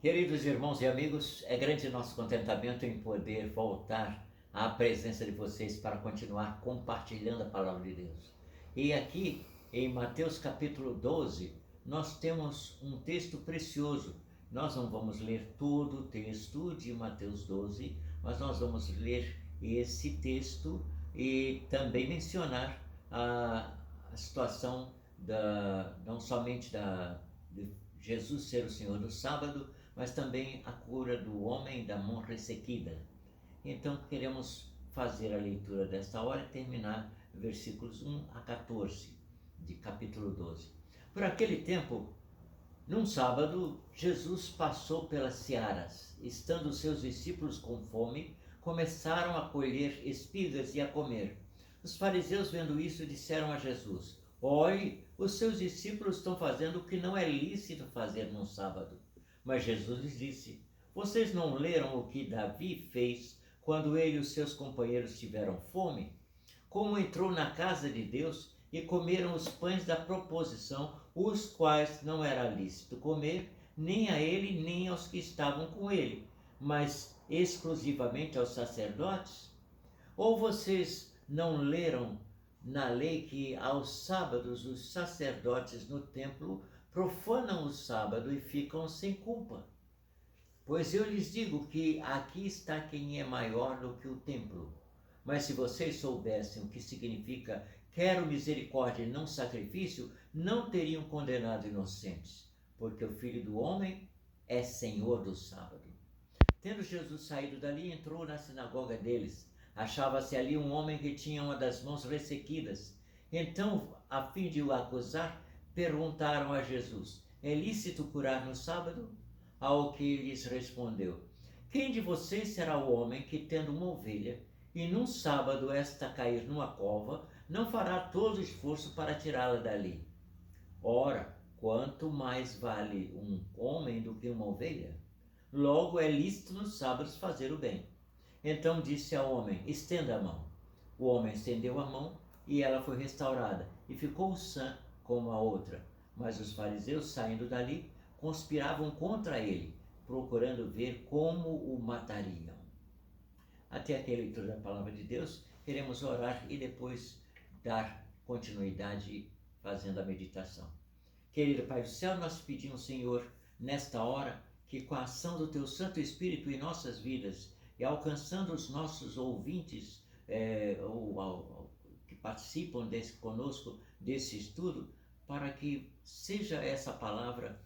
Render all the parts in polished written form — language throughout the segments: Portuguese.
Queridos irmãos e amigos, é grande nosso contentamento em poder voltar à presença de vocês para continuar compartilhando a palavra de Deus. E aqui em Mateus capítulo 12, nós temos um texto precioso. Nós não vamos ler todo o texto de Mateus 12, mas nós vamos ler esse texto e também mencionar a situação não somente de Jesus ser o Senhor do sábado, mas também a cura do homem da mão ressequida. Então queremos fazer a leitura desta hora e terminar versículos 1 a 14 de capítulo 12. Por aquele tempo, num sábado, Jesus passou pelas searas. Estando seus discípulos com fome, começaram a colher espigas e a comer. Os fariseus, vendo isso, disseram a Jesus: Olhe, os seus discípulos estão fazendo o que não é lícito fazer num sábado. Mas Jesus lhes disse: Vocês não leram o que Davi fez quando ele e os seus companheiros tiveram fome? Como entrou na casa de Deus e comeram os pães da proposição, os quais não era lícito comer, nem a ele, nem aos que estavam com ele, mas exclusivamente aos sacerdotes? Ou vocês não leram na lei que aos sábados os sacerdotes no templo profanam o sábado e ficam sem culpa? Pois eu lhes digo que aqui está quem é maior do que o templo. Mas se vocês soubessem o que significa quero misericórdia e não sacrifício, não teriam condenado inocentes, porque o Filho do Homem é Senhor do sábado. Tendo Jesus saído dali, entrou na sinagoga deles. Achava-se ali um homem que tinha uma das mãos ressequidas. Então, a fim de o acusar, perguntaram a Jesus: É lícito curar no sábado? Ao que lhes respondeu: Quem de vocês será o homem que, tendo uma ovelha, e num sábado esta cair numa cova, não fará todo o esforço para tirá-la dali? Ora, quanto mais vale um homem do que uma ovelha? Logo é lícito nos sábados fazer o bem. Então disse ao homem: Estenda a mão. O homem estendeu a mão e ela foi restaurada, e ficou sã como a outra. Mas os fariseus, saindo dali, conspiravam contra ele, procurando ver como o matariam. Até aqui a leitura da palavra de Deus. Queremos orar e depois dar continuidade fazendo a meditação. Querido Pai do céu, nós pedimos, Senhor, nesta hora, que com a ação do Teu Santo Espírito em nossas vidas e alcançando os nossos ouvintes que participam conosco desse estudo, para que seja essa palavra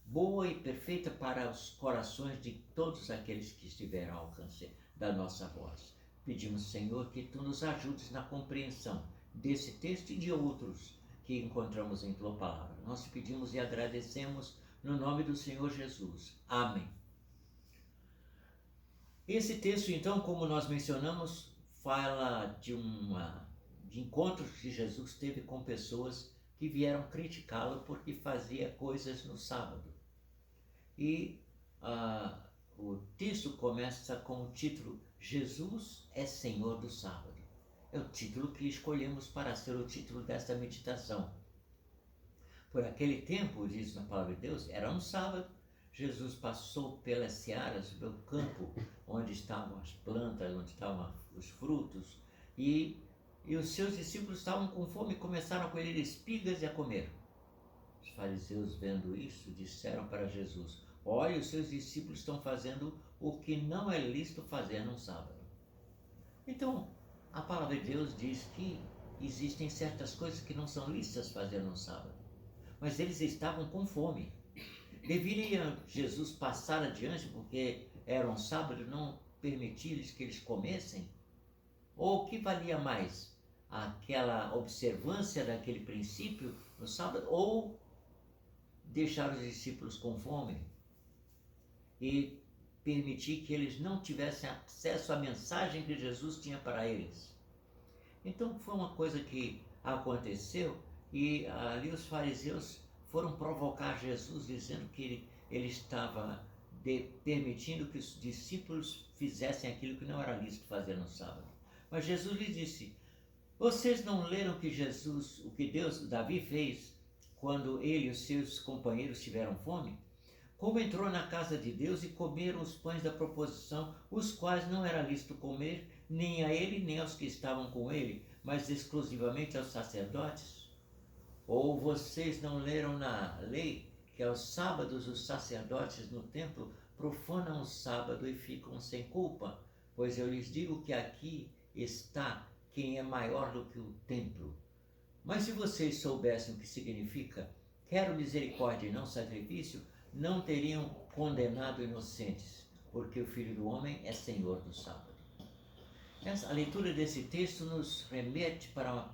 boa e perfeita para os corações de todos aqueles que estiveram ao alcance da nossa voz. Pedimos, Senhor, que Tu nos ajudes na compreensão desse texto e de outros que encontramos em Tua palavra. Nós te pedimos e agradecemos no nome do Senhor Jesus. Amém. Esse texto, então, como nós mencionamos, fala de encontros que Jesus teve com pessoas que vieram criticá-lo porque fazia coisas no sábado. E o texto começa com o título Jesus é Senhor do sábado. É o título que escolhemos para ser o título desta meditação. Por aquele tempo, diz na palavra de Deus, era um sábado. Jesus passou pelas searas, pelo campo onde estavam as plantas, onde estavam os frutos, e os seus discípulos estavam com fome e começaram a colher espigas e a comer. Os fariseus, vendo isso, disseram para Jesus: Olha, os seus discípulos estão fazendo o que não é lícito fazer num sábado. Então, a palavra de Deus diz que existem certas coisas que não são lícitas fazer num sábado. Mas eles estavam com fome. Deveria Jesus passar adiante porque era um sábado, não permitir-lhes que eles comessem? Ou o que valia mais? Aquela observância daquele princípio no sábado ou deixar os discípulos com fome e permitir que eles não tivessem acesso à mensagem que Jesus tinha para eles? Então foi uma coisa que aconteceu e ali os fariseus foram provocar Jesus dizendo que ele estava permitindo que os discípulos fizessem aquilo que não era lícito fazer no sábado. Mas Jesus lhes disse: Vocês não leram o que Davi fez quando ele e os seus companheiros tiveram fome? como entrou na casa de Deus e comeram os pães da proposição, os quais não era lícito comer, nem a ele, nem aos que estavam com ele, mas exclusivamente aos sacerdotes? Ou vocês não leram na lei que aos sábados os sacerdotes no templo profanam o sábado e ficam sem culpa? Pois eu lhes digo que aqui está quem é maior do que o templo. Mas se vocês soubessem o que significa quero misericórdia e não sacrifício, não teriam condenado inocentes, porque o Filho do Homem é Senhor do sábado. A leitura desse texto nos remete para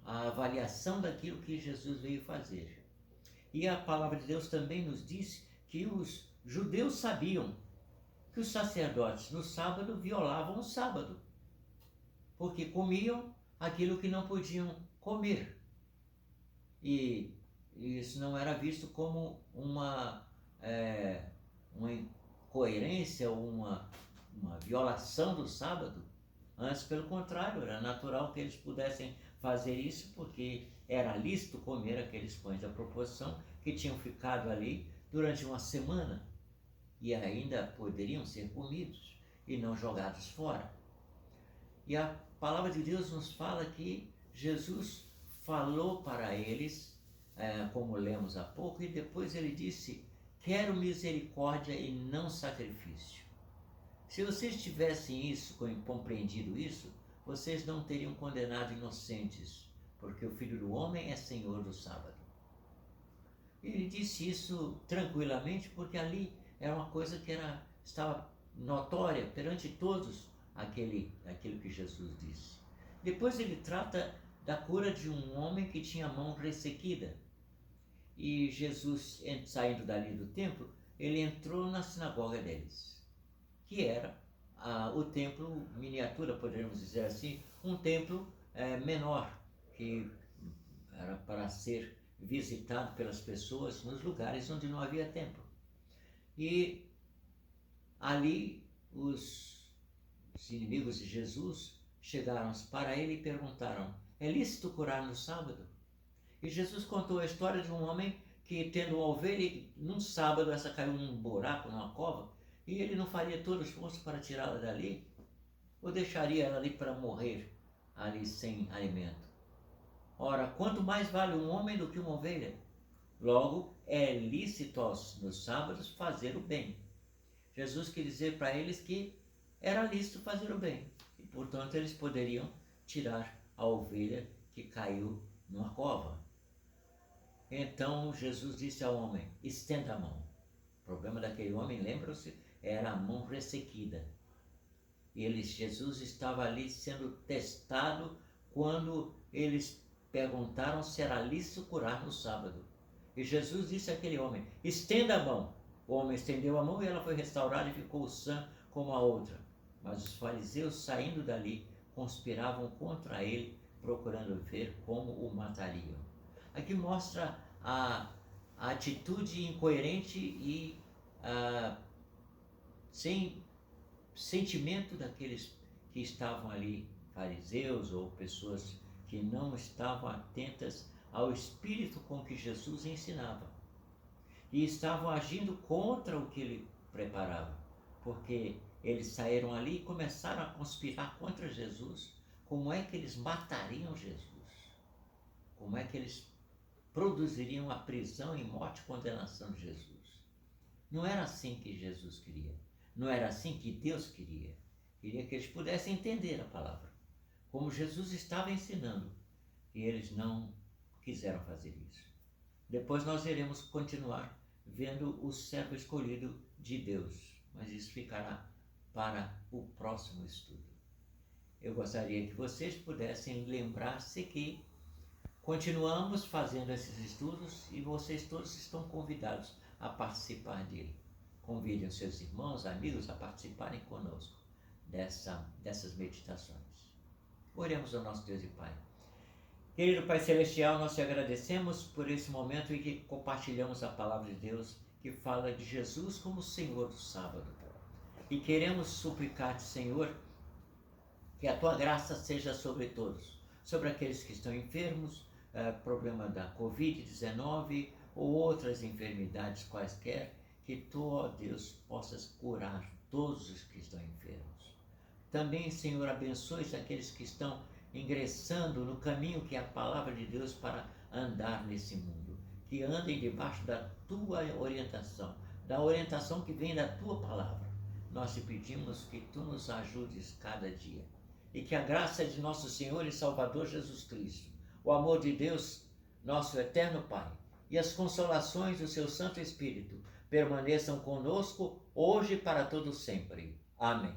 a avaliação daquilo que Jesus veio fazer. E a palavra de Deus também nos diz que os judeus sabiam que os sacerdotes no sábado violavam o sábado, porque comiam aquilo que não podiam comer. E isso não era visto como uma incoerência, uma violação do sábado. Antes, pelo contrário, era natural que eles pudessem fazer isso, porque era lícito comer aqueles pães da proposição que tinham ficado ali durante uma semana e ainda poderiam ser comidos e não jogados fora. E a palavra de Deus nos fala que Jesus falou para eles, como lemos há pouco, e depois ele disse: quero misericórdia e não sacrifício. Se vocês tivessem compreendido isso, vocês não teriam condenado inocentes, porque o Filho do Homem é Senhor do sábado. Ele disse isso tranquilamente, porque ali era uma coisa que estava notória perante todos, aquilo que Jesus disse. Depois ele trata da cura de um homem que tinha a mão ressequida. E Jesus, saindo dali do templo, ele entrou na sinagoga deles, que era o templo miniatura, poderíamos dizer assim, um templo menor, que era para ser visitado pelas pessoas nos lugares onde não havia templo. E ali os inimigos de Jesus chegaram para ele e perguntaram: é lícito curar no sábado? E Jesus contou a história de um homem que, tendo uma ovelha, num sábado essa caiu num buraco, numa cova, e ele não faria todo o esforço para tirá-la dali? Ou deixaria ela ali para morrer, ali sem alimento? Ora, quanto mais vale um homem do que uma ovelha? Logo, é lícito nos sábados fazer o bem. Jesus quis dizer para eles que era lícito fazer o bem, e portanto eles poderiam tirar a ovelha que caiu numa cova. Então Jesus disse ao homem: estenda a mão. O problema daquele homem, lembram-se, era a mão ressequida. Jesus estava ali sendo testado quando eles perguntaram se era lícito curar no sábado. E Jesus disse àquele homem: estenda a mão. O homem estendeu a mão e ela foi restaurada e ficou sã como a outra. Mas os fariseus, saindo dali, conspiravam contra ele, procurando ver como o matariam. Aqui mostra a atitude incoerente e sem sentimento daqueles que estavam ali, fariseus ou pessoas que não estavam atentas ao espírito com que Jesus ensinava. E estavam agindo contra o que ele preparava, porque eles saíram ali e começaram a conspirar contra Jesus. Como é que eles matariam Jesus? Como é que eles produziriam a prisão e morte e condenação de Jesus? Não era assim que Jesus queria. Não era assim que Deus queria. Queria que eles pudessem entender a palavra, como Jesus estava ensinando. E eles não quiseram fazer isso. Depois nós iremos continuar vendo o servo escolhido de Deus, mas isso ficará para o próximo estudo. Eu gostaria que vocês pudessem lembrar-se que continuamos fazendo esses estudos e vocês todos estão convidados a participar dele. Convidem os seus irmãos, amigos a participarem conosco dessas meditações. Oremos ao nosso Deus e Pai. Querido Pai Celestial, nós te agradecemos por esse momento em que compartilhamos a palavra de Deus, que fala de Jesus como Senhor do sábado. E queremos suplicar-te, Senhor, que a tua graça seja sobre todos, sobre aqueles que estão enfermos, problema da Covid-19 ou outras enfermidades quaisquer, que tu, ó Deus, possas curar todos os que estão enfermos. Também, Senhor, abençoe aqueles que estão ingressando no caminho que é a palavra de Deus para andar nesse mundo. Que andem debaixo da tua orientação, da orientação que vem da tua palavra. Nós te pedimos que tu nos ajudes cada dia. E que a graça de nosso Senhor e Salvador Jesus Cristo, o amor de Deus, nosso eterno Pai, e as consolações do seu Santo Espírito permaneçam conosco hoje e para todo sempre. Amém.